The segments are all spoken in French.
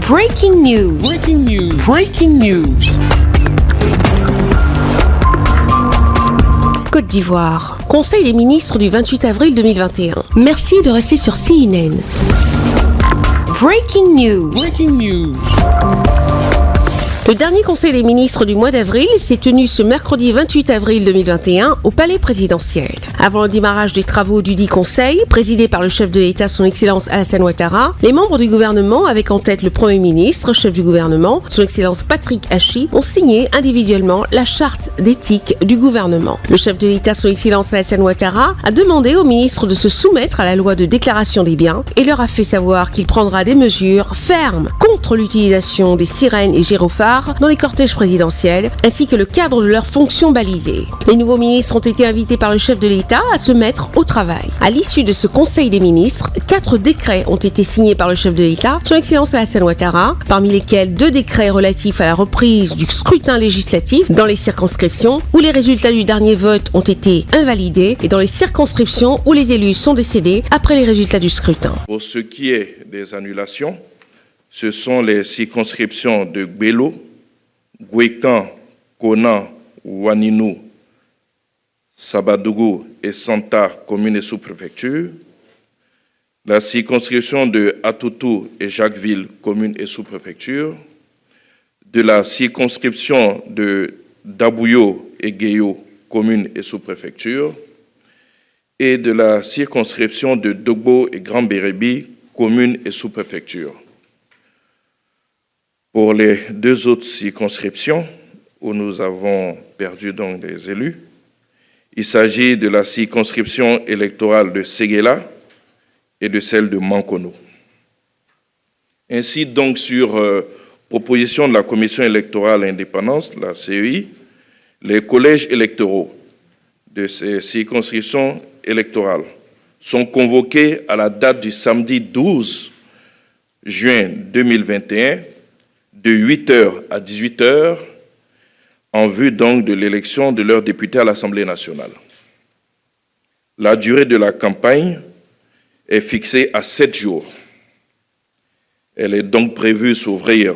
Breaking news. Breaking news. Breaking news. Côte d'Ivoire. Conseil des ministres du 28 avril 2021. Merci de rester sur CNN. Breaking news. Breaking news. Le dernier Conseil des ministres du mois d'avril s'est tenu ce mercredi 28 avril 2021 au Palais présidentiel. Avant le démarrage des travaux du dit Conseil, présidé par le chef de l'État, son Excellence Alassane Ouattara, les membres du gouvernement, avec en tête le Premier ministre, chef du gouvernement, son Excellence Patrick Hachi, ont signé individuellement la charte d'éthique du gouvernement. Le chef de l'État, son Excellence Alassane Ouattara, a demandé aux ministres de se soumettre à la loi de déclaration des biens et leur a fait savoir qu'il prendra des mesures fermes contre l'utilisation des sirènes et gyrophares dans les cortèges présidentiels, ainsi que le cadre de leurs fonctions balisées. Les nouveaux ministres ont été invités par le chef de l'État à se mettre au travail. À l'issue de ce Conseil des ministres, 4 décrets ont été signés par le chef de l'État, son Excellence Alassane Ouattara, parmi lesquels 2 décrets relatifs à la reprise du scrutin législatif dans les circonscriptions où les résultats du dernier vote ont été invalidés et dans les circonscriptions où les élus sont décédés après les résultats du scrutin. Pour ce qui est des annulations, ce sont les circonscriptions de Gbelo, Gouékan, Kona, Ouaninou, Sabadougou et Santa, communes et sous-préfectures, la circonscription de Atoutou et Jacquesville, communes et sous-préfectures, de la circonscription de Dabouyo et Guéyo, communes et sous-préfectures, et de la circonscription de Dogbo et Grand Bérébi, communes et sous-préfectures. Pour les 2 autres circonscriptions où nous avons perdu donc des élus, il s'agit de la circonscription électorale de Séguéla et de celle de Mankono. Ainsi donc, sur proposition de la Commission électorale indépendante, la CEI, les collèges électoraux de ces circonscriptions électorales sont convoqués à la date du samedi 12 juin 2021 de 8h à 18h, en vue donc de l'élection de leurs députés à l'Assemblée nationale. La durée de la campagne est fixée à 7 jours. Elle est donc prévue s'ouvrir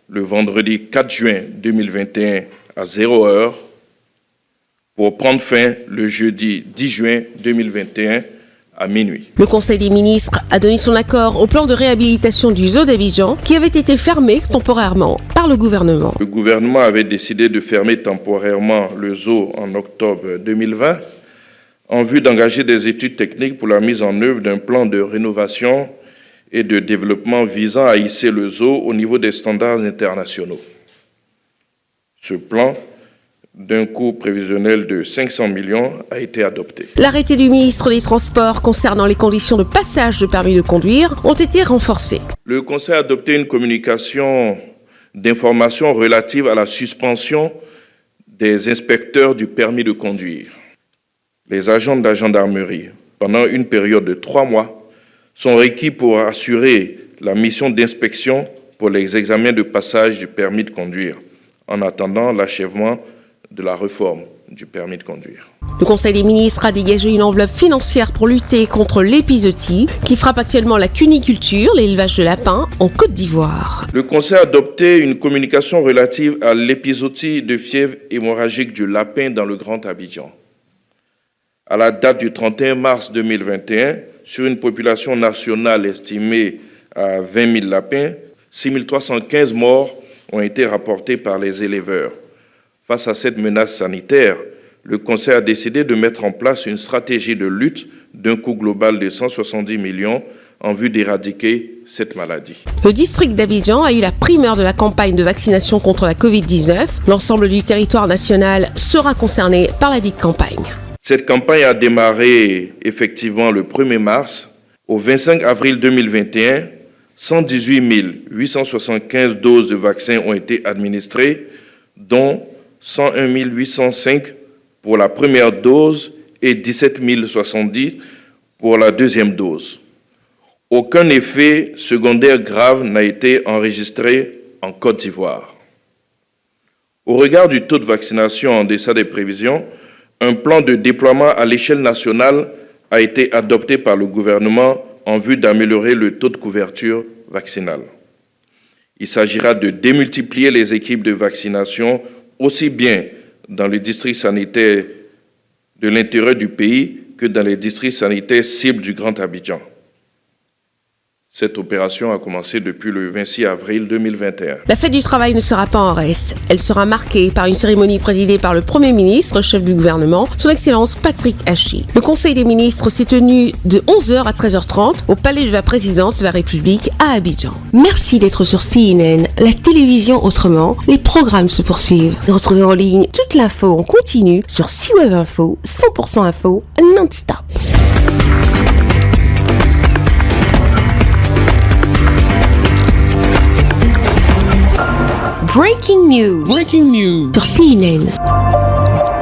le vendredi 4 juin 2021 à 0h pour prendre fin le jeudi 10 juin 2021 à minuit. Le Conseil des ministres a donné son accord au plan de réhabilitation du zoo d'Abidjan qui avait été fermé temporairement par le gouvernement. Le gouvernement avait décidé de fermer temporairement le zoo en octobre 2020 en vue d'engager des études techniques pour la mise en œuvre d'un plan de rénovation et de développement visant à hisser le zoo au niveau des standards internationaux. Ce plan, d'un coût prévisionnel de 500 millions, a été adopté. L'arrêté du ministre des Transports concernant les conditions de passage de permis de conduire ont été renforcées. Le Conseil a adopté une communication d'information relative à la suspension des inspecteurs du permis de conduire. Les agents de la gendarmerie, pendant une période de 3 mois, sont requis pour assurer la mission d'inspection pour les examens de passage du permis de conduire, en attendant l'achèvement de la réforme du permis de conduire. Le Conseil des ministres a dégagé une enveloppe financière pour lutter contre l'épizootie qui frappe actuellement la cuniculture, l'élevage de lapins en Côte d'Ivoire. Le Conseil a adopté une communication relative à l'épizootie de fièvre hémorragique du lapin dans le Grand Abidjan. À la date du 31 mars 2021, sur une population nationale estimée à 20 000 lapins, 6 315 morts ont été rapportés par les éleveurs. Face à cette menace sanitaire, le Conseil a décidé de mettre en place une stratégie de lutte d'un coût global de 170 millions en vue d'éradiquer cette maladie. Le district d'Abidjan a eu la primeur de la campagne de vaccination contre la Covid-19. L'ensemble du territoire national sera concerné par la dite campagne. Cette campagne a démarré effectivement le 1er mars. Au 25 avril 2021, 118 875 doses de vaccins ont été administrées, dont 101 805 pour la première dose et 17 070 pour la deuxième dose. Aucun effet secondaire grave n'a été enregistré en Côte d'Ivoire. Au regard du taux de vaccination en deçà des prévisions, un plan de déploiement à l'échelle nationale a été adopté par le gouvernement en vue d'améliorer le taux de couverture vaccinale. Il s'agira de démultiplier les équipes de vaccination aussi bien dans les districts sanitaires de l'intérieur du pays que dans les districts sanitaires cibles du Grand Abidjan. Cette opération a commencé depuis le 26 avril 2021. La fête du travail ne sera pas en reste. Elle sera marquée par une cérémonie présidée par le Premier ministre, chef du gouvernement, son Excellence Patrick Hachi. Le Conseil des ministres s'est tenu de 11h à 13h30 au Palais de la Présidence de la République à Abidjan. Merci d'être sur CNN, la télévision autrement. Les programmes se poursuivent. Retrouvez en ligne toute l'info en continu sur C-Web Info, 100% info, non-stop. Breaking news. Sur CNN.